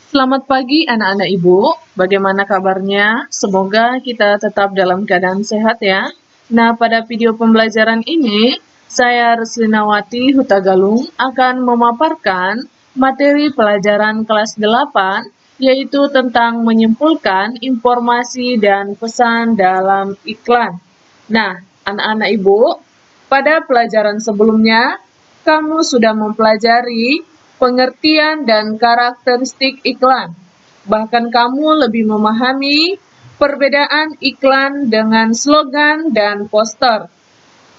Selamat pagi anak-anak ibu, bagaimana kabarnya? Semoga kita tetap dalam keadaan sehat ya. Nah, pada video pembelajaran ini, saya Reslinawati Hutagalung akan memaparkan materi pelajaran kelas 8, yaitu tentang menyimpulkan informasi dan pesan dalam iklan. Nah, anak-anak ibu, pada pelajaran sebelumnya, kamu sudah mempelajari pengertian dan karakteristik iklan. Bahkan kamu lebih memahami perbedaan iklan dengan slogan dan poster.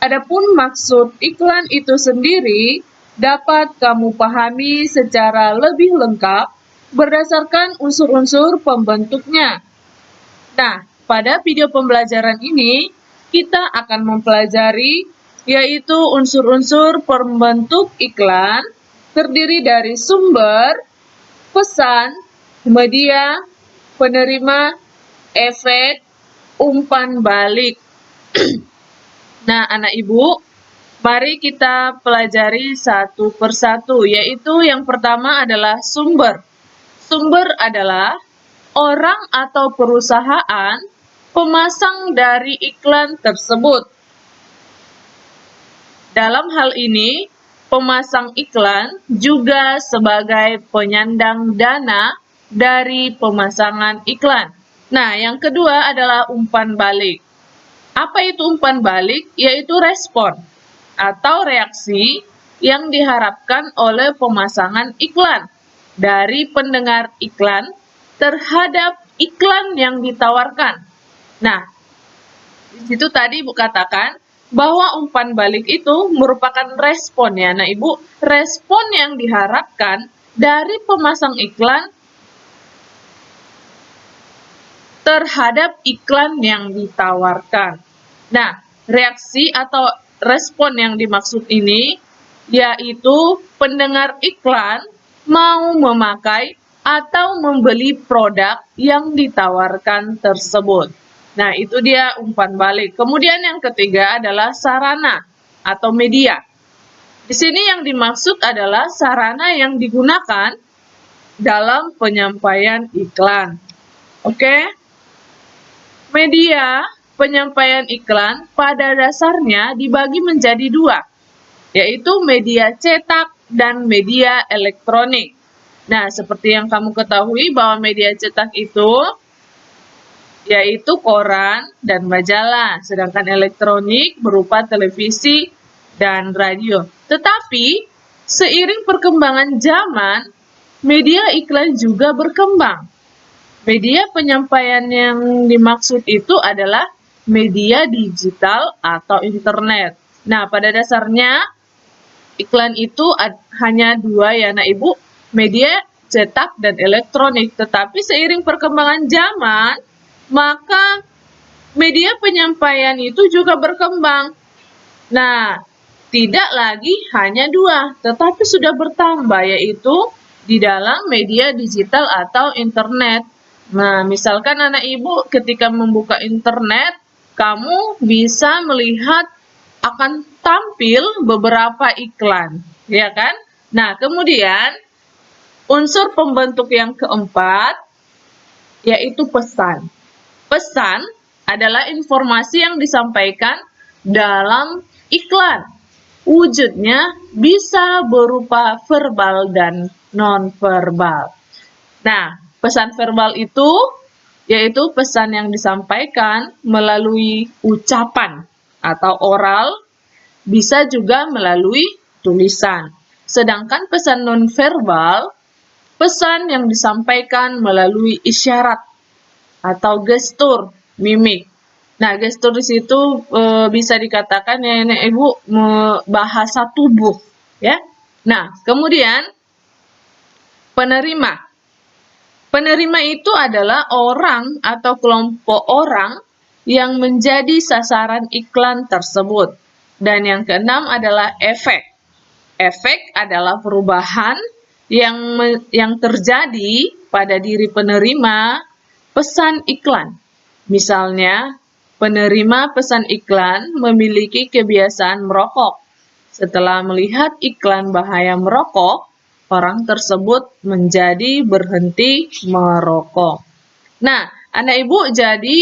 Adapun maksud iklan itu sendiri dapat kamu pahami secara lebih lengkap berdasarkan unsur-unsur pembentuknya. Nah, pada video pembelajaran ini kita akan mempelajari yaitu unsur-unsur pembentuk iklan terdiri dari sumber, pesan, media, penerima, efek, umpan balik. Nah, anak ibu, mari kita pelajari satu persatu, yaitu yang pertama adalah sumber. Sumber adalah orang atau perusahaan pemasang dari iklan tersebut. Dalam hal ini, pemasang iklan juga sebagai penyandang dana dari pemasangan iklan. Nah, yang kedua adalah umpan balik. Apa itu umpan balik? Yaitu respon atau reaksi yang diharapkan oleh pemasangan iklan dari pendengar iklan terhadap iklan yang ditawarkan. Nah, di situ tadi Ibu katakan bahwa umpan balik itu merupakan respon ya, nah Ibu, respon yang diharapkan dari pemasang iklan terhadap iklan yang ditawarkan. Nah, reaksi atau respon yang dimaksud ini yaitu pendengar iklan mau memakai atau membeli produk yang ditawarkan tersebut. Nah, itu dia umpan balik. Kemudian yang ketiga adalah sarana atau media. Di sini yang dimaksud adalah sarana yang digunakan dalam penyampaian iklan. Oke? Media penyampaian iklan pada dasarnya dibagi menjadi dua, yaitu media cetak dan media elektronik. Nah, seperti yang kamu ketahui bahwa media cetak itu yaitu koran dan majalah, sedangkan elektronik berupa televisi dan radio. Tetapi, seiring perkembangan zaman, media iklan juga berkembang. Media penyampaian yang dimaksud itu adalah media digital atau internet. Nah, pada dasarnya iklan itu hanya dua ya, Nak Ibu, media cetak dan elektronik. Tetapi seiring perkembangan zaman, maka media penyampaian itu juga berkembang. Nah, tidak lagi hanya dua, tetapi sudah bertambah, yaitu di dalam media digital atau internet. Nah, misalkan anak ibu ketika membuka internet, kamu bisa melihat akan tampil beberapa iklan, ya kan? Nah, kemudian unsur pembentuk yang keempat, yaitu pesan. Pesan adalah informasi yang disampaikan dalam iklan. Wujudnya bisa berupa verbal dan non-verbal. Nah, pesan verbal itu yaitu pesan yang disampaikan melalui ucapan atau oral, bisa juga melalui tulisan. Sedangkan pesan non-verbal, pesan yang disampaikan melalui isyarat atau gestur, mimik. Nah, gestur di situ bisa dikatakan ya Ibu bahasa tubuh, ya. Nah, kemudian penerima. Penerima itu adalah orang atau kelompok orang yang menjadi sasaran iklan tersebut. Dan yang keenam adalah efek. Efek adalah perubahan yang terjadi pada diri penerima pesan iklan. Misalnya, penerima pesan iklan memiliki kebiasaan merokok. Setelah melihat iklan bahaya merokok, orang tersebut menjadi berhenti merokok. Nah, anak ibu, jadi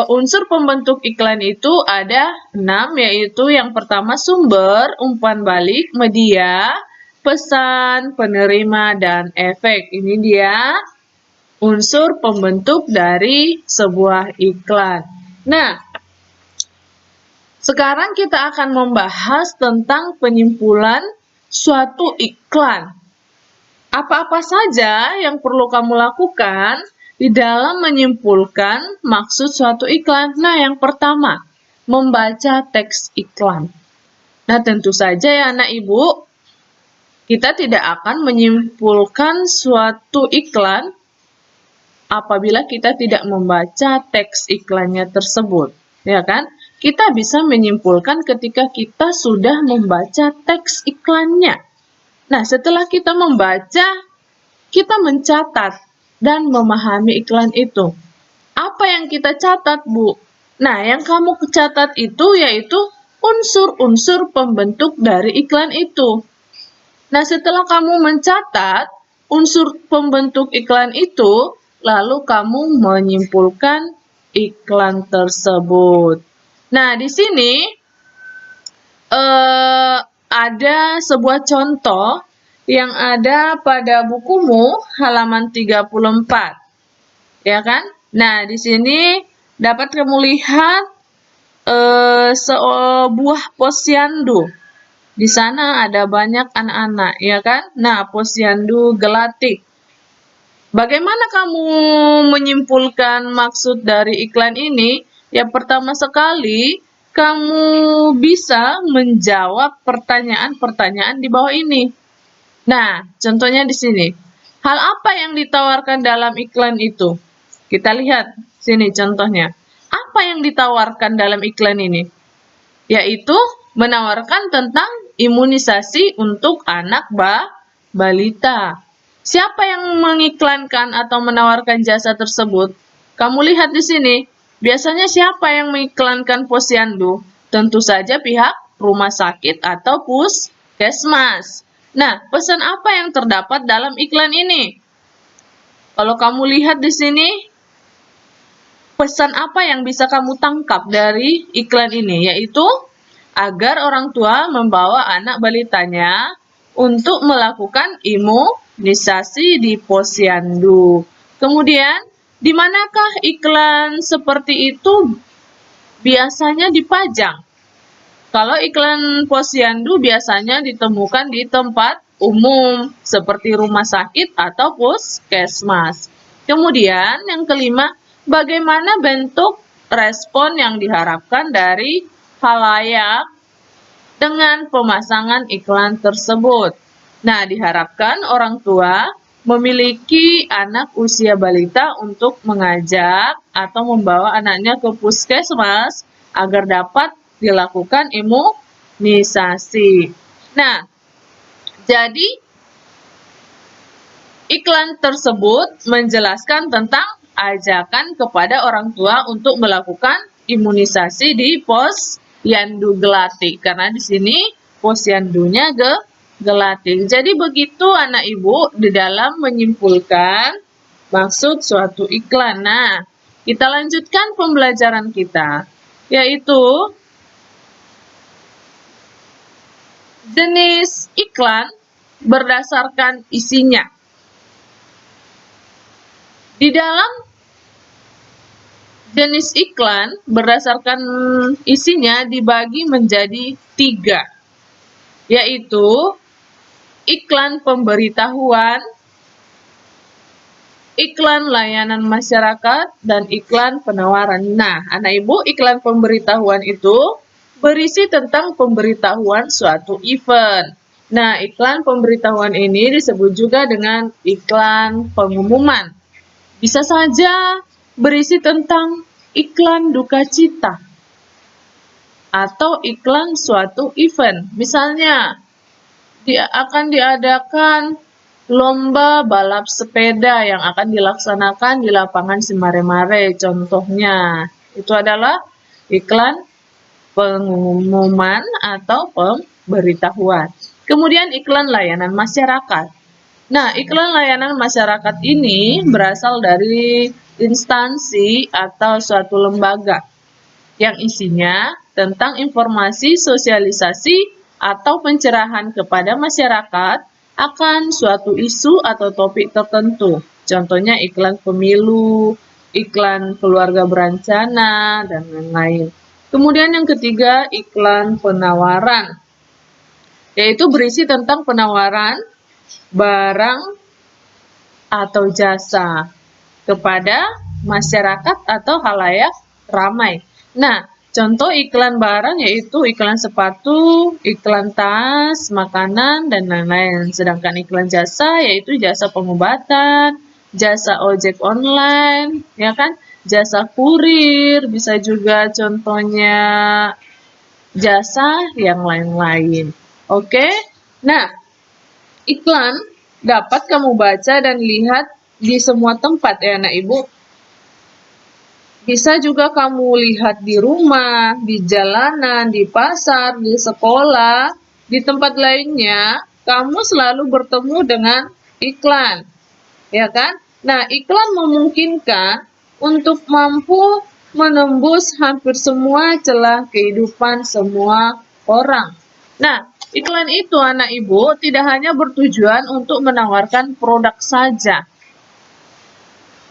unsur pembentuk iklan itu ada 6, yaitu yang pertama sumber, umpan balik, media, pesan, penerima, dan efek. Ini dia unsur pembentuk dari sebuah iklan. Nah, sekarang kita akan membahas tentang penyimpulan suatu iklan. Apa-apa saja yang perlu kamu lakukan di dalam menyimpulkan maksud suatu iklan? Nah, yang pertama, membaca teks iklan. Nah, tentu saja ya anak ibu, kita tidak akan menyimpulkan suatu iklan apabila kita tidak membaca teks iklannya tersebut, ya kan? Kita bisa menyimpulkan ketika kita sudah membaca teks iklannya. Nah, setelah kita membaca, kita mencatat dan memahami iklan itu. Apa yang kita catat, Bu? Nah, yang kamu catat itu yaitu unsur-unsur pembentuk dari iklan itu. Nah, setelah kamu mencatat unsur pembentuk iklan itu, lalu kamu menyimpulkan iklan tersebut. Nah, di sini ada sebuah contoh yang ada pada bukumu halaman 34. Ya kan? Nah, di sini dapat kamu lihat sebuah posyandu. Di sana ada banyak anak-anak, ya kan? Nah, posyandu gelatik. Bagaimana kamu menyimpulkan maksud dari iklan ini? Ya, pertama sekali, kamu bisa menjawab pertanyaan-pertanyaan di bawah ini. Nah, contohnya di sini. Hal apa yang ditawarkan dalam iklan itu? Kita lihat sini contohnya. Apa yang ditawarkan dalam iklan ini? Yaitu menawarkan tentang imunisasi untuk anak balita. Siapa yang mengiklankan atau menawarkan jasa tersebut? Kamu lihat di sini. Biasanya siapa yang mengiklankan posyandu? Tentu saja pihak rumah sakit atau puskesmas. Nah, pesan apa yang terdapat dalam iklan ini? Kalau kamu lihat di sini, pesan apa yang bisa kamu tangkap dari iklan ini? Yaitu agar orang tua membawa anak balitanya untuk melakukan imunisasi di posyandu. Kemudian, di manakah iklan seperti itu biasanya dipajang? Kalau iklan posyandu biasanya ditemukan di tempat umum seperti rumah sakit atau puskesmas. Kemudian yang kelima, bagaimana bentuk respon yang diharapkan dari khalayak dengan pemasangan iklan tersebut. Nah, diharapkan orang tua memiliki anak usia balita untuk mengajak atau membawa anaknya ke puskesmas agar dapat dilakukan imunisasi. Nah, jadi iklan tersebut menjelaskan tentang ajakan kepada orang tua untuk melakukan imunisasi di posyandu gelatik, karena di sini posyandunya gelatik. Jadi begitu anak ibu di dalam menyimpulkan maksud suatu iklan. Nah, kita lanjutkan pembelajaran kita, yaitu jenis iklan berdasarkan isinya. Di dalam jenis iklan berdasarkan isinya dibagi menjadi 3, yaitu iklan pemberitahuan, iklan layanan masyarakat, dan iklan penawaran. Nah, anak ibu, iklan pemberitahuan itu berisi tentang pemberitahuan suatu event. Nah, iklan pemberitahuan ini disebut juga dengan iklan pengumuman. Bisa saja berisi tentang iklan duka cita atau iklan suatu event. Misalnya, akan diadakan lomba balap sepeda yang akan dilaksanakan di lapangan Simare-Mare. Contohnya, itu adalah iklan pengumuman atau pemberitahuan. Kemudian iklan layanan masyarakat. Nah, iklan layanan masyarakat ini berasal dari instansi atau suatu lembaga yang isinya tentang informasi sosialisasi atau pencerahan kepada masyarakat akan suatu isu atau topik tertentu. Contohnya iklan pemilu, iklan keluarga berencana, dan lain-lain. Kemudian yang ketiga, iklan penawaran, yaitu berisi tentang penawaran barang atau jasa kepada masyarakat atau halayak ramai. Nah, contoh iklan barang yaitu iklan sepatu, iklan tas, makanan, dan lain-lain. Sedangkan iklan jasa yaitu jasa pengobatan, jasa ojek online, ya kan? Jasa kurir, bisa juga contohnya jasa yang lain-lain. Oke? Nah, iklan dapat kamu baca dan lihat di semua tempat ya anak ibu. Bisa juga kamu lihat di rumah, di jalanan, di pasar, di sekolah, di tempat lainnya, kamu selalu bertemu dengan iklan, ya kan? Nah, iklan memungkinkan untuk mampu menembus hampir semua celah kehidupan semua orang. Nah, iklan itu anak ibu tidak hanya bertujuan untuk menawarkan produk saja,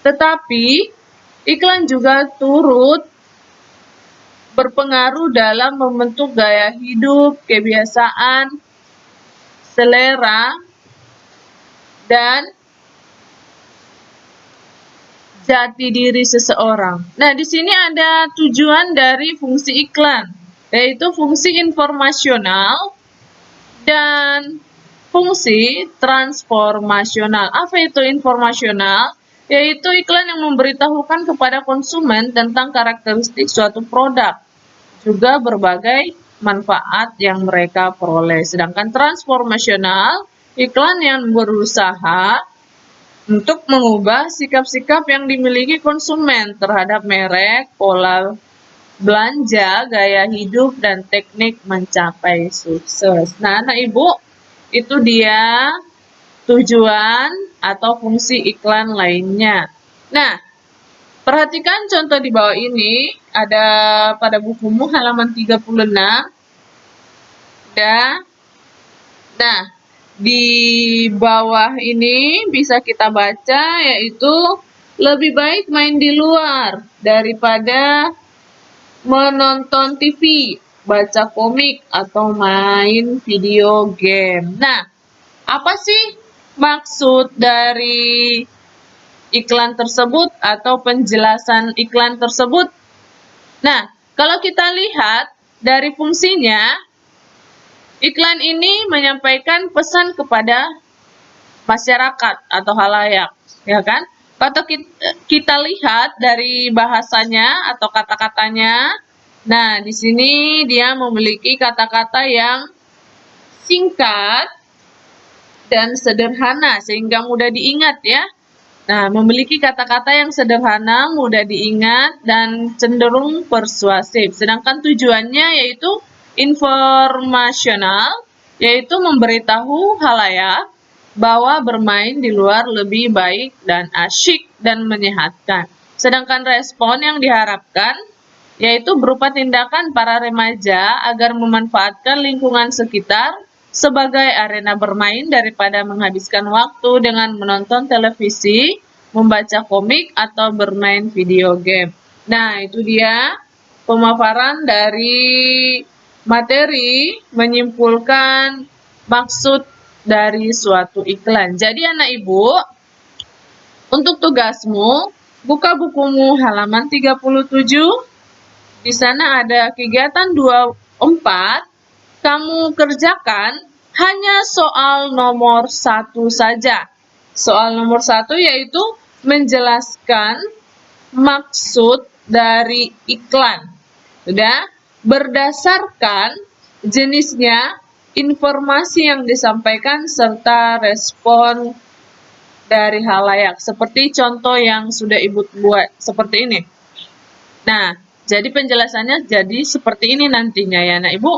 tetapi iklan juga turut berpengaruh dalam membentuk gaya hidup, kebiasaan, selera, dan jati diri seseorang. Nah, di sini ada tujuan dari fungsi iklan, yaitu fungsi informasional dan fungsi transformasional. Apa itu informasional? Yaitu iklan yang memberitahukan kepada konsumen tentang karakteristik suatu produk, juga berbagai manfaat yang mereka peroleh. Sedangkan transformasional, iklan yang berusaha untuk mengubah sikap-sikap yang dimiliki konsumen terhadap merek, pola belanja, gaya hidup, dan teknik mencapai sukses. Nah, anak ibu, itu dia tujuan atau fungsi iklan lainnya. Nah, perhatikan contoh di bawah ini, ada pada bukumu halaman 36. Nah, di bawah ini bisa kita baca yaitu lebih baik main di luar daripada menonton TV, baca komik, atau main video game. Nah, apa sih maksud dari iklan tersebut atau penjelasan iklan tersebut? Nah, kalau kita lihat dari fungsinya, iklan ini menyampaikan pesan kepada masyarakat atau halayak, ya kan? Kalau kita lihat dari bahasanya atau kata-katanya, nah di sini dia memiliki kata-kata yang singkat dan sederhana sehingga mudah diingat ya. Nah, memiliki kata-kata yang sederhana, mudah diingat, dan cenderung persuasif. Sedangkan tujuannya yaitu informasional, yaitu memberitahu halayak bahwa bermain di luar lebih baik dan asyik dan menyehatkan. Sedangkan respon yang diharapkan yaitu berupa tindakan para remaja agar memanfaatkan lingkungan sekitar sebagai arena bermain daripada menghabiskan waktu dengan menonton televisi, membaca komik, atau bermain video game. Nah, itu dia pemaparan dari materi menyimpulkan maksud dari suatu iklan. Jadi anak ibu, untuk tugasmu, buka bukumu halaman 37. Di sana ada kegiatan 24. Kamu kerjakan hanya soal nomor 1 saja. Soal nomor 1 yaitu menjelaskan maksud dari iklan. Sudah? Berdasarkan jenisnya, informasi yang disampaikan, serta respon dari halayak. Seperti contoh yang sudah Ibu buat seperti ini. Nah, jadi penjelasannya jadi seperti ini nantinya ya, Nah Ibu.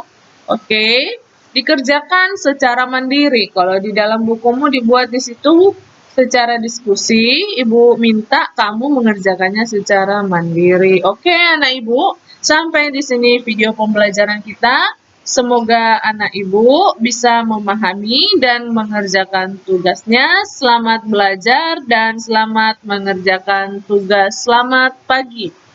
Oke. dikerjakan secara mandiri. Kalau di dalam bukumu dibuat di situ secara diskusi, Ibu minta kamu mengerjakannya secara mandiri. Oke, anak Ibu, sampai di sini video pembelajaran kita. Semoga anak Ibu bisa memahami dan mengerjakan tugasnya. Selamat belajar dan selamat mengerjakan tugas. Selamat pagi.